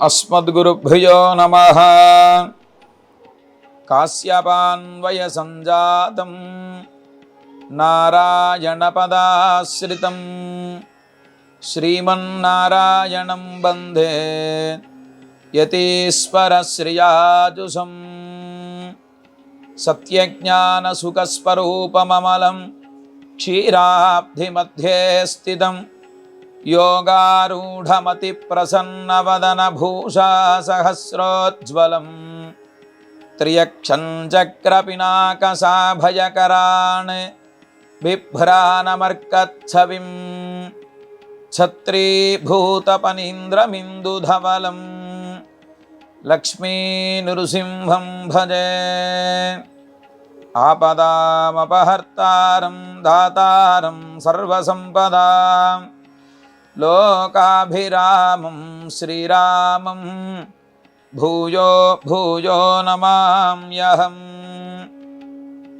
అస్మద్గురుభ్యో నమః. కాశ్యపాన్వయ సంజాతం నారాయణపదాశ్రితం శ్రీమన్నారాయణం వందే యతీశ్వర శ్రియాజుషం. సత్యజ్ఞానసుఖస్వరూపమమలం క్షీరాబ్ధిమధ్యే స్థితం యోగారూఢమతి ప్రసన్నవదన భూషా సహస్రోజ్వలం త్రియక్షం చక్రపినాకసాభయకరాన్ బిభ్రానమర్కచ్ఛవిం ఛత్రీభూతపనీంద్రమిందుధవలం లక్ష్మీనృసింహం భజే. ఆపదామపహర్తారం దాతారం సర్వసంపదాం లోకాభిరామం శ్రీరామం భూయో భూయో నమామ్యహం.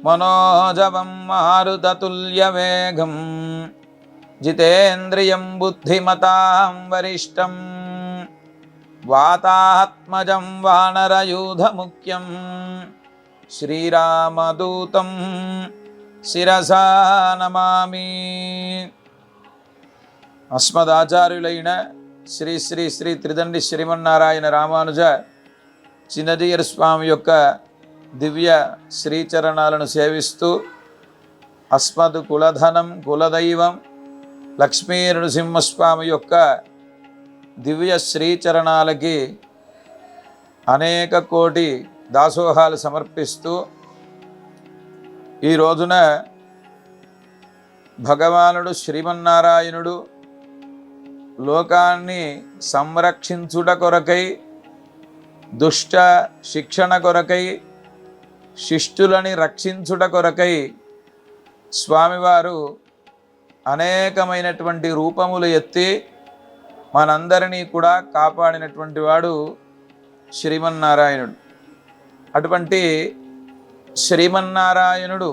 మనోజవం మారుతతుల్యవేగం జితేంద్రియం బుద్ధిమతాం వరిష్టం వాతాత్మజం వానరయూధముఖ్యం శ్రీరామదూతం శిరసా నమామి. అస్మదాచార్యులైన శ్రీ శ్రీ శ్రీ త్రిదండి శ్రీమన్నారాయణ రామానుజ చిన్నజీయర్ స్వామి యొక్క దివ్య శ్రీచరణాలను సేవిస్తూ అస్మద్ కులధనం కులదైవం లక్ష్మీ నృసింహస్వామి యొక్క దివ్య శ్రీచరణాలకి అనేక కోటి దాసోహాలు సమర్పిస్తూ ఈ రోజున భగవానుడు శ్రీమన్నారాయణుడు లోకాన్ని సంరక్షించుట కొరకై దుష్ట శిక్షణ కొరకై శిష్టులని రక్షించుట కొరకై స్వామివారు అనేకమైనటువంటి రూపములు ఎత్తి మనందరినీ కూడా కాపాడినటువంటి వాడు శ్రీమన్నారాయణుడు. అటువంటి శ్రీమన్నారాయణుడు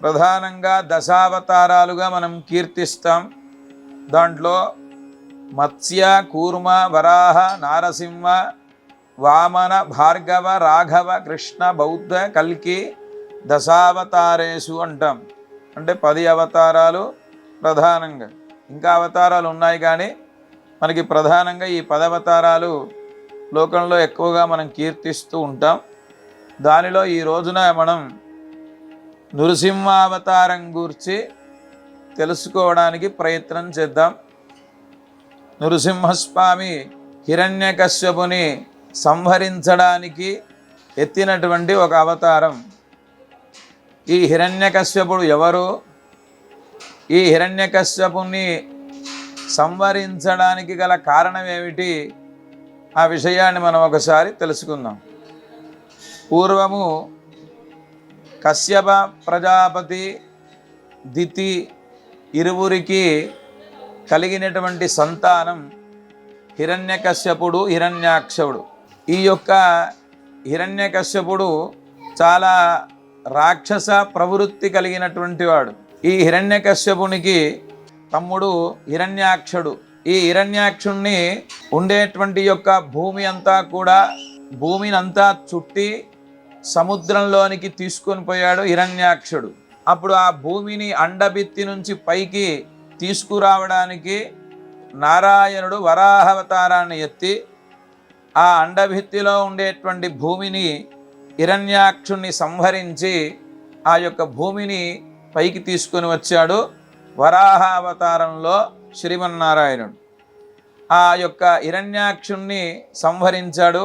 ప్రధానంగా దశావతారాలుగా మనం కీర్తిస్తాం. దాంట్లో మత్స్య కూర్మ వరాహ నారసింహ వామన భార్గవ రాఘవ కృష్ణ బౌద్ధ కల్కి దశావతారేషు అంటాం. అంటే 10 అవతారాలు ప్రధానంగా, ఇంకా అవతారాలు ఉన్నాయి కానీ మనకి ప్రధానంగా ఈ 10 అవతారాలు లోకంలో ఎక్కువగా మనం కీర్తిస్తూ ఉంటాం. దానిలో ఈ రోజున మనం నృసింహావతారం గూర్చి తెలుసుకోవడానికి ప్రయత్నం చేద్దాం. నృసింహస్వామి హిరణ్యకశ్యపుని సంహరించడానికి ఎత్తినటువంటి ఒక అవతారం. ఈ హిరణ్యకశ్యపుడు ఎవరు? ఈ హిరణ్యకశ్యపుని సంహరించడానికి గల కారణం ఏమిటి? ఆ విషయాన్ని మనం ఒకసారి తెలుసుకుందాం. పూర్వము కశ్యప ప్రజాపతి దితి ఇరువురికి కలిగినటువంటి సంతానం హిరణ్యకశ్యపుడు హిరణ్యాక్షుడు. ఈ యొక్క హిరణ్యకశ్యపుడు చాలా రాక్షస ప్రవృత్తి కలిగినటువంటి వాడు. ఈ హిరణ్యకశ్యపునికి తమ్ముడు హిరణ్యాక్షుడు. ఈ హిరణ్యాక్షుణ్ణి ఉండేటువంటి యొక్క భూమి అంతా కూడా భూమినంతా చుట్టి సముద్రంలోనికి తీసుకొని పోయాడు హిరణ్యాక్షుడు. అప్పుడు ఆ భూమిని అండభిత్తి నుంచి పైకి తీసుకురావడానికి నారాయణుడు వరాహావతారాన్ని ఎత్తి ఆ అండభిత్తిలో ఉండేటువంటి భూమిని హిరణ్యాక్షుణ్ణి సంహరించి ఆ యొక్క భూమిని పైకి తీసుకొని వచ్చాడు వరాహావతారంలో శ్రీమన్నారాయణుడు. ఆ యొక్క హిరణ్యాక్షుణ్ణి సంహరించాడు.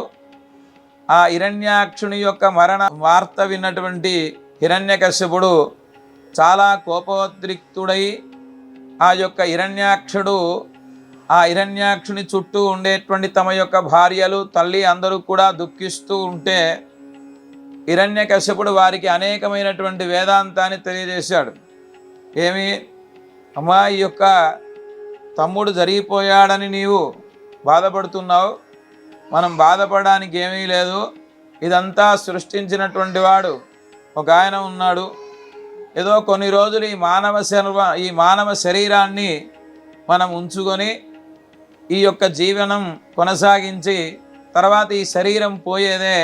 ఆ హిరణ్యాక్షుని యొక్క మరణ వార్త విన్నటువంటి హిరణ్యకశ్యపుడు చాలా కోపోద్రిక్తుడై ఆ యొక్క హిరణ్యాక్షుడు ఆ హిరణ్యాక్షుని చుట్టూ ఉండేటువంటి తమ యొక్క భార్యలు తల్లి అందరూ కూడా దుఃఖిస్తూ ఉంటే హిరణ్యకశ్యపుడు వారికి అనేకమైనటువంటి వేదాంతాన్ని తెలియజేశాడు. ఏమి అమ్మా, ఈ యొక్క తమ్ముడు జరిగిపోయాడని నీవు బాధపడుతున్నావు. మనం బాధపడడానికి ఏమీ లేదు. ఇదంతా సృష్టించినటువంటి వాడు ఒక ఆయన ఉన్నాడు. ఏదో కొన్ని రోజులు ఈ మానవ శరీరాన్ని మనం ఉంచుకొని ఈ యొక్క జీవనం కొనసాగించి తర్వాత ఈ శరీరం పోయేదే,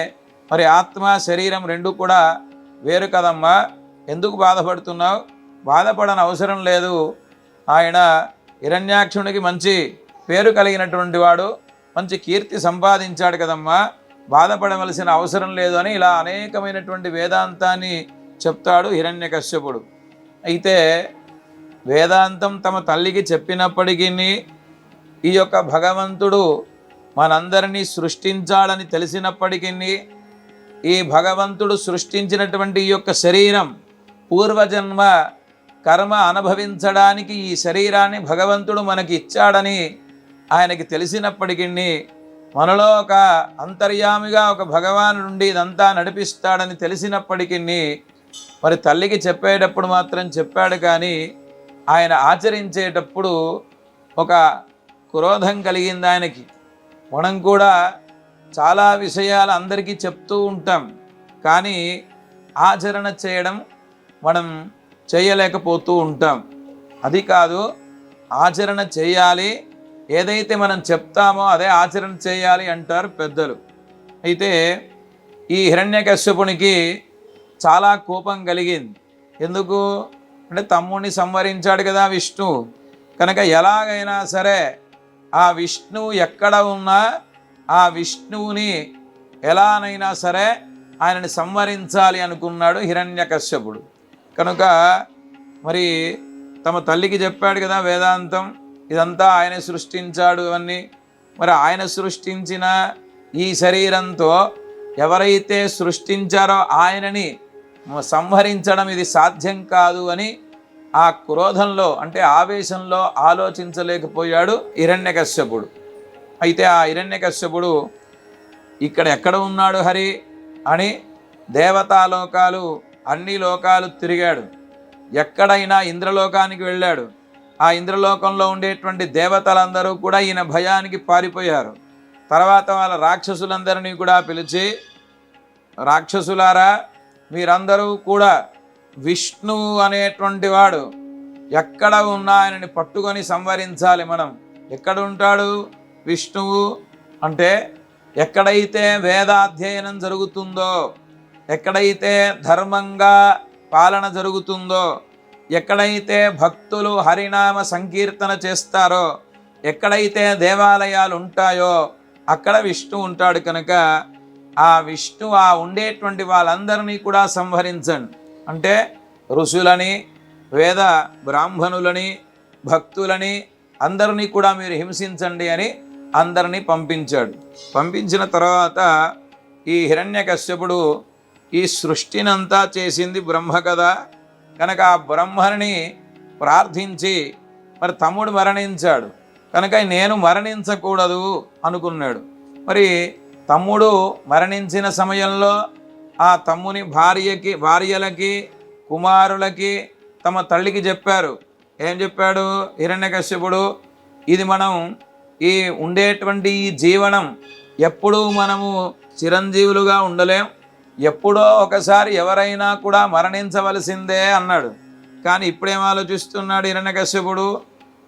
మరి ఆత్మ శరీరం రెండు కూడా వేరు కదమ్మా, ఎందుకు బాధపడుతున్నావు? బాధపడని అవసరం లేదు. ఆయన హిరణ్యాక్షునికి మంచి పేరు కలిగినటువంటి వాడు, మంచి కీర్తి సంపాదించాడు కదమ్మా, బాధపడవలసిన అవసరం లేదు అని ఇలా అనేకమైనటువంటి వేదాంతాన్ని చెప్తాడు హిరణ్యకశ్యపుడు. అయితే వేదాంతం తమ తల్లికి చెప్పినప్పటికీ ఈ యొక్క భగవంతుడు మనందరినీ సృష్టించాలని తెలిసినప్పటికీ ఈ భగవంతుడు సృష్టించినటువంటి ఈ యొక్క శరీరం పూర్వజన్మ కర్మ అనుభవించడానికి ఈ శరీరాన్ని భగవంతుడు మనకి ఇచ్చాడని ఆయనకి తెలిసినప్పటికీ మనలో ఒక అంతర్యామిగా ఒక భగవానుడు నుండి ఇదంతా నడిపిస్తాడని తెలిసినప్పటికీ మరి తల్లికి చెప్పేటప్పుడు మాత్రం చెప్పాడు, కానీ ఆయన ఆచరించేటప్పుడు ఒక క్రోధం కలిగింది ఆయనకి. మనం కూడా చాలా విషయాలు అందరికీ చెప్తూ ఉంటాం, కానీ ఆచరణ చేయడం మనం చేయలేకపోతూ ఉంటాం. అది కాదు, ఆచరణ చేయాలి, ఏదైతే మనం చెప్తామో అదే ఆచరణ చేయాలి అంటారు పెద్దలు. అయితే ఈ హిరణ్యకశ్యపునికి చాలా కోపం కలిగింది. ఎందుకు అంటే తమ్ముడిని సంవరించాడు కదా విష్ణువు, కనుక ఎలాగైనా సరే ఆ విష్ణువు ఎక్కడ ఉన్నా ఆ విష్ణువుని ఎలానైనా సరే ఆయనని సంవరించాలి అనుకున్నాడు హిరణ్యకశ్యపుడు. కనుక మరి తమ తల్లికి చెప్పాడు కదా వేదాంతం, ఇదంతా ఆయన సృష్టించాడు అవన్నీ. మరి ఆయన సృష్టించిన ఈ శరీరంతో ఎవరైతే సృష్టించారో ఆయనని సంహరించడం ఇది సాధ్యం కాదు అని ఆ క్రోధంలో అంటే ఆవేశంలో ఆలోచించలేకపోయాడు హిరణ్యకశ్యపుడు. అయితే ఆ హిరణ్యకశ్యపుడు ఇక్కడ ఎక్కడ ఉన్నాడు హరి అని దేవతాలోకాలు అన్ని లోకాలు తిరిగాడు. ఎక్కడైనా ఇంద్రలోకానికి వెళ్ళాడు. ఆ ఇంద్రలోకంలో ఉండేటువంటి దేవతలందరూ కూడా ఈయన భయానికి పారిపోయారు. తర్వాత వాళ్ళ రాక్షసులందరినీ కూడా పిలిచి, రాక్షసులారా మీరందరూ కూడా విష్ణువు అనేటువంటి వాడు ఎక్కడ ఉన్నా ఆయనని పట్టుకొని సంవరించాలి. మనం ఎక్కడ ఉంటాడు విష్ణువు అంటే ఎక్కడైతే వేదాధ్యయనం జరుగుతుందో, ఎక్కడైతే ధర్మంగా పాలన జరుగుతుందో, ఎక్కడైతే భక్తులు హరినామ సంకీర్తన చేస్తారో, ఎక్కడైతే దేవాలయాలు ఉంటాయో అక్కడ విష్ణు ఉంటాడు. కనుక ఆ విష్ణు ఆ ఉండేటువంటి వాళ్ళందరినీ కూడా సంహరించండి అంటే ఋషులని, వేద బ్రాహ్మణులని, భక్తులని అందరినీ కూడా మీరు హింసించండి అని అందరినీ పంపించాడు. పంపించిన తర్వాత ఈ హిరణ్యకశ్యపుడు ఈ సృష్టినంతా చేసింది బ్రహ్మ కదా, కనుక ఆ బ్రహ్మని ప్రార్థించి మరి తమ్ముడు మరణించాడు కనుక నేను మరణించకూడదు అనుకున్నాడు. మరి తమ్ముడు మరణించిన సమయంలో ఆ తమ్ముని భార్యలకి కుమారులకి తమ తల్లికి చెప్పారు. ఏం చెప్పాడు హిరణ్యకశ్యపుడు? ఇది మనం ఈ ఉండేటువంటి ఈ జీవనం ఎప్పుడూ మనము చిరంజీవులుగా ఉండలేం, ఎప్పుడో ఒకసారి ఎవరైనా కూడా మరణించవలసిందే అన్నాడు. కానీ ఇప్పుడేం ఆలోచిస్తున్నాడు హిరణ్యకశ్యపుడు?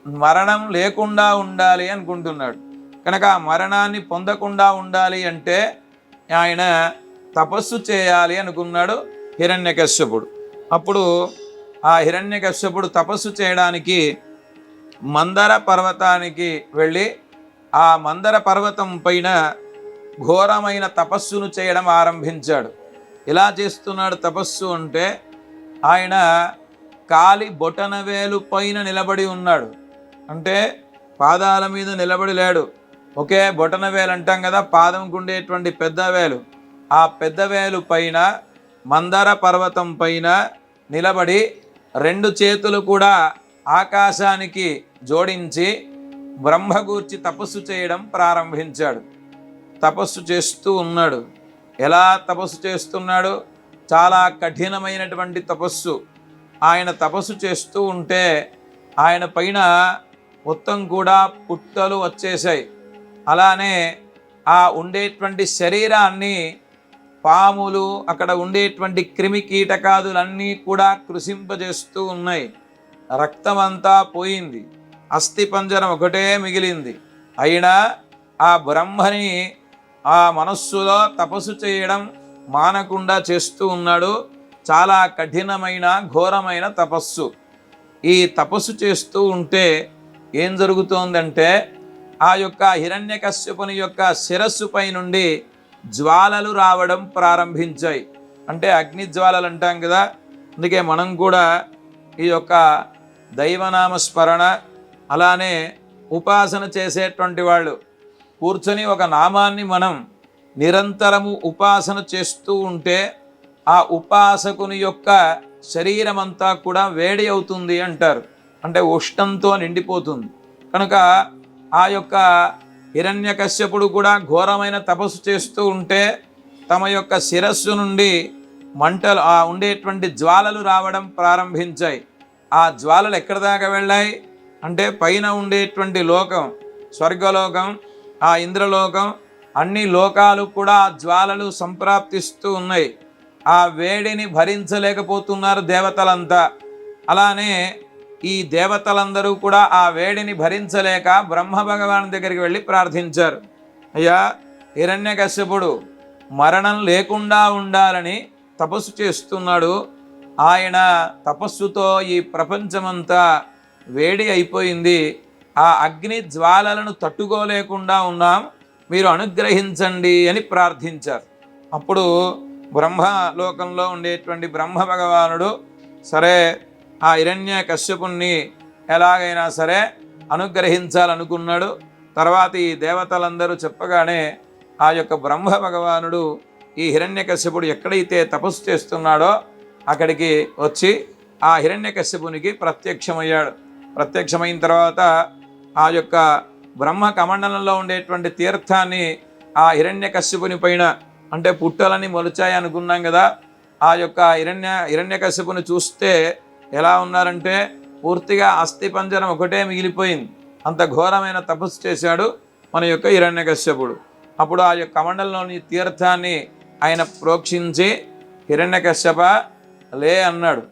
మరణం లేకుండా ఉండాలి అనుకుంటున్నాడు. కనుక ఆ మరణాన్ని పొందకుండా ఉండాలి అంటే ఆయన తపస్సు చేయాలి అనుకున్నాడు హిరణ్యకశ్యపుడు. అప్పుడు ఆ హిరణ్యకశ్యపుడు తపస్సు చేయడానికి మందర పర్వతానికి వెళ్ళి ఆ మందర పర్వతం పైన ఘోరమైన తపస్సును చేయడం ఆరంభించాడు. ఎలా చేస్తున్నాడు తపస్సు అంటే ఆయన కాలి బొటనవేలు పైన నిలబడి ఉన్నాడు. అంటే పాదాల మీద నిలబడి లేడు. ఒకే బొటనవేలు అంటాం కదా, పాదంకు ఉండేటువంటి పెద్ద వేలు, ఆ పెద్ద వేలు పైన మందర పర్వతం పైన నిలబడి రెండు చేతులు కూడా ఆకాశానికి జోడించి బ్రహ్మగూర్చి తపస్సు చేయడం ప్రారంభించాడు. తపస్సు చేస్తూ ఉన్నాడు. ఎలా తపస్సు చేస్తున్నాడు? చాలా కఠినమైనటువంటి తపస్సు. ఆయన తపస్సు చేస్తూ ఉంటే ఆయన పైన మొత్తం కూడా పుట్టలు వచ్చేసాయి. అలానే ఆ ఉండేటువంటి శరీరాన్ని పాములు, అక్కడ ఉండేటువంటి క్రిమి కీటకాదులన్నీ కూడా కృషింపజేస్తూ ఉన్నాయి. రక్తమంతా పోయింది, అస్థి పంజరం ఒకటే మిగిలింది. అయినా ఆ బ్రహ్మని ఆ మనస్సులో తపస్సు చేయడం మానకుండా చేస్తూ ఉన్నాడు. చాలా కఠినమైన ఘోరమైన తపస్సు. ఈ తపస్సు చేస్తూ ఉంటే ఏం జరుగుతోందంటే ఆ యొక్క హిరణ్యకశ్యపుని యొక్క శిరస్సుపై నుండి జ్వాలలు రావడం ప్రారంభించాయి. అంటే అగ్ని జ్వాలలు అంటాం కదా. అందుకే మనం కూడా ఈ యొక్క దైవనామ స్మరణ అలానే ఉపాసన చేసేటువంటి వాళ్ళు కూర్చొని ఒక నామాన్ని మనం నిరంతరము ఉపాసన చేస్తూ ఉంటే ఆ ఉపాసకుని యొక్క శరీరం అంతా కూడా వేడి అవుతుంది అంటారు. అంటే ఉష్ణంతో నిండిపోతుంది. కనుక ఆ యొక్క హిరణ్యకశ్యపుడు కూడా ఘోరమైన తపస్సు చేస్తూ ఉంటే తమ యొక్క శిరస్సు నుండి మంటలు ఉండేటువంటి జ్వాలలు రావడం ప్రారంభించాయి. ఆ జ్వాలలు ఎక్కడి దాకా వెళ్ళాయి అంటే పైన ఉండేటువంటి లోకం, స్వర్గలోకం, ఆ ఇంద్రలోకం, అన్ని లోకాలు కూడా ఆ జ్వాలలు సంప్రాప్తిస్తూ ఉన్నాయి. ఆ వేడిని భరించలేకపోతున్నారు దేవతలంతా. అలానే ఈ దేవతలందరూ కూడా ఆ వేడిని భరించలేక బ్రహ్మ భగవాన్ దగ్గరికి వెళ్ళి ప్రార్థించారు. అయ్యా, హిరణ్యకశ్యపుడు మరణం లేకుండా ఉండాలని తపస్సు చేస్తున్నాడు. ఆయన తపస్సుతో ఈ ప్రపంచమంతా వేడి అయిపోయింది. ఆ అగ్ని జ్వాలలను తట్టుకోలేకుండా ఉన్నాం, మీరు అనుగ్రహించండి అని ప్రార్థించారు. అప్పుడు బ్రహ్మలోకంలో ఉండేటువంటి బ్రహ్మ భగవానుడు సరే ఆ హిరణ్య కశ్యపుణ్ణి ఎలాగైనా సరే అనుగ్రహించాలనుకున్నాడు. తర్వాత ఈ దేవతలందరూ చెప్పగానే ఆ యొక్క బ్రహ్మ భగవానుడు ఈ హిరణ్యకశ్యపుడు ఎక్కడైతే తపస్సు చేస్తున్నాడో అక్కడికి వచ్చి ఆ హిరణ్యకశ్యపునికి ప్రత్యక్షమయ్యాడు. ప్రత్యక్షమైన తర్వాత ఆ యొక్క బ్రహ్మ కమండలంలో ఉండేటువంటి తీర్థాన్ని ఆ హిరణ్యకశ్యపుని పైన, అంటే పుట్టలని మొలిచాయి అనుకున్నాం కదా, ఆ యొక్క హిరణ్యకశ్యపుని చూస్తే ఎలా ఉన్నారంటే పూర్తిగా అస్థిపంజరం ఒకటే మిగిలిపోయింది. అంత ఘోరమైన తపస్సు చేశాడు మన యొక్క హిరణ్యకశ్యపుడు. అప్పుడు ఆ యొక్క కమండలంలోని తీర్థాన్ని ఆయన ప్రోక్షించి హిరణ్యకశ్యప లే అన్నాడు.